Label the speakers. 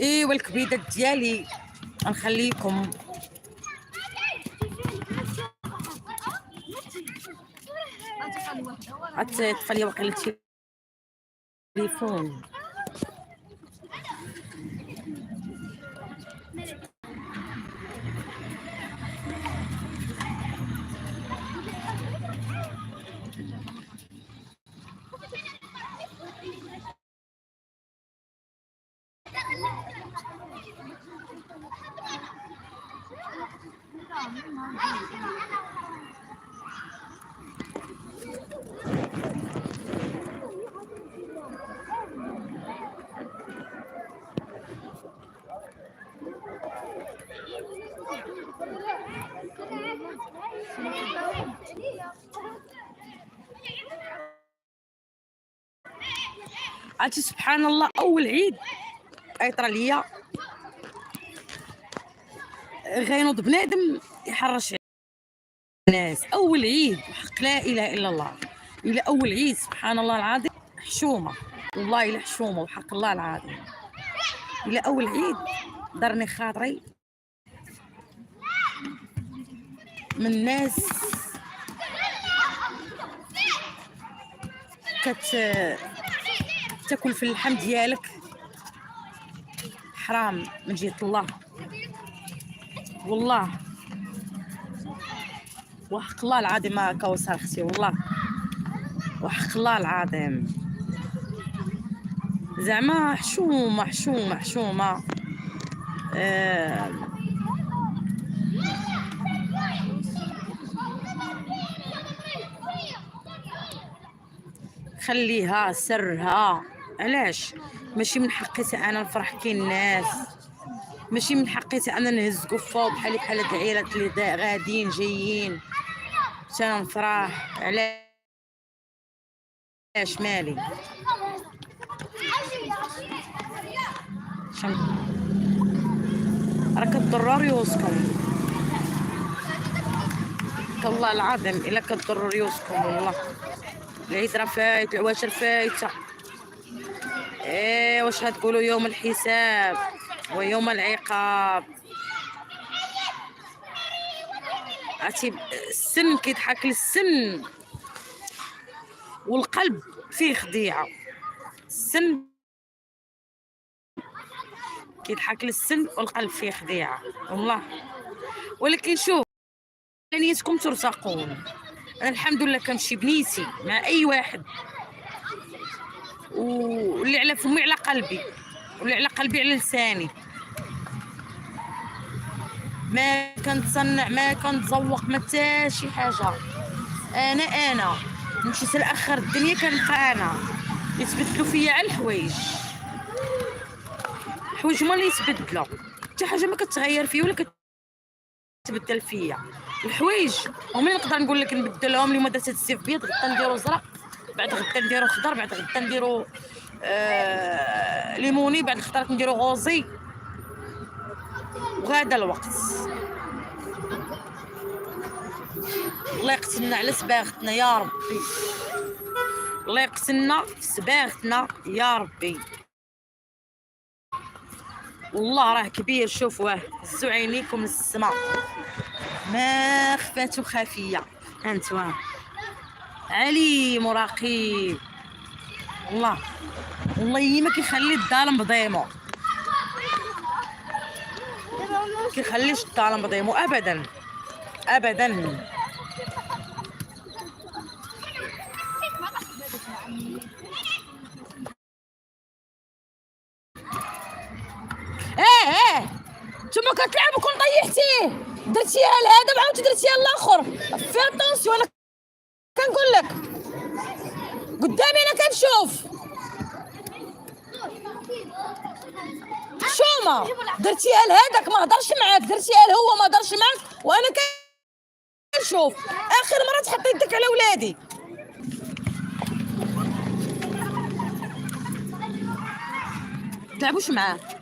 Speaker 1: ايوا الكبيدات ديالي غنخليكم. غتطفى لي واقيلا التليفون. عرفتي سبحان الله، اول عيد عيطرا ليا غينوض بنادم يحرش الناس. اول عيد وحق لا اله الا الله، الى اول عيد سبحان الله العظيم حشومه، والله الا حشومه وحق الله العظيم. الى اول عيد درني خاطري من ناس تاكل في اللحم ديالك حرام من جهه الله، والله وحق الله العظيم ما كوثر اختي، والله وحق الله العظيم زعما حشومه حشومه حشومه. خليها سرها. علاش؟ ماشي من حقي انا نفرح كي الناس، ماشي من حقي انا نهز قفه بحال هاد العيالات اللي غاديين جايين انا نفرح. علاش مالي؟ راه كضروا ريوسكم والله العظيم، الا كضروا ريوسكم والله. العيد راه فايت، العواشر فايته. واش غتقولوا؟ يوم الحساب ويوم العقاب. عرفتي السن كيضحك للسن والقلب فيه خديعه. السن كيضحك للسن والقلب فيه خديعه والله. ولكن شوف، نيتكم ترزقون. انا الحمد لله كنمشي بنيتي مع اي واحد، واللي على فمي على قلبي، واللي على قلبي على لساني. ما كنتصنع، ما كنتذوق، ما حتى شي حاجه. انا مشيت لاخر الدنيا كنبقى انا. يتبدلوا فيا على الحوايج هما اللي يتبدلوا، حتى حاجه ما كتغير فيا ولا كتبدل فيا. الحوايج هما اللي نقدر نقول لك نبدلهم. اليوم درت هاد السيف بيض، غدا نديرو زرق، بعد غدا نديرو خضر، بعد غدا نديرو ليموني، بعد خطرات نديرو غوزي. وهذا الوقت الله يقتلنا على صباغتنا يا ربي، الله يقتلنا في صباغتنا يا ربي. والله راه كبير. شوفوه، هزوا عينيكم للسما، ما خفاتو خافيه. انتوا عليم ورقيب، والله والله ما كيخلي الظالم بضيمو، كيخليش الظالم بضيمو ابدا ابدا. نتوما كتلعبوا كون طيحتيه، درتيها لهذا وعاودتي درتيها للاخر. في اتونسيون، انا كنقول لك قدامي انا كنشوف. حشومه درتيها لهذاك ما هضرش معاك، درتيها لهو ما هضرش معاك، وانا كنشوف. اخر مره تحط يدك على ولادي. تلعبوش معاه.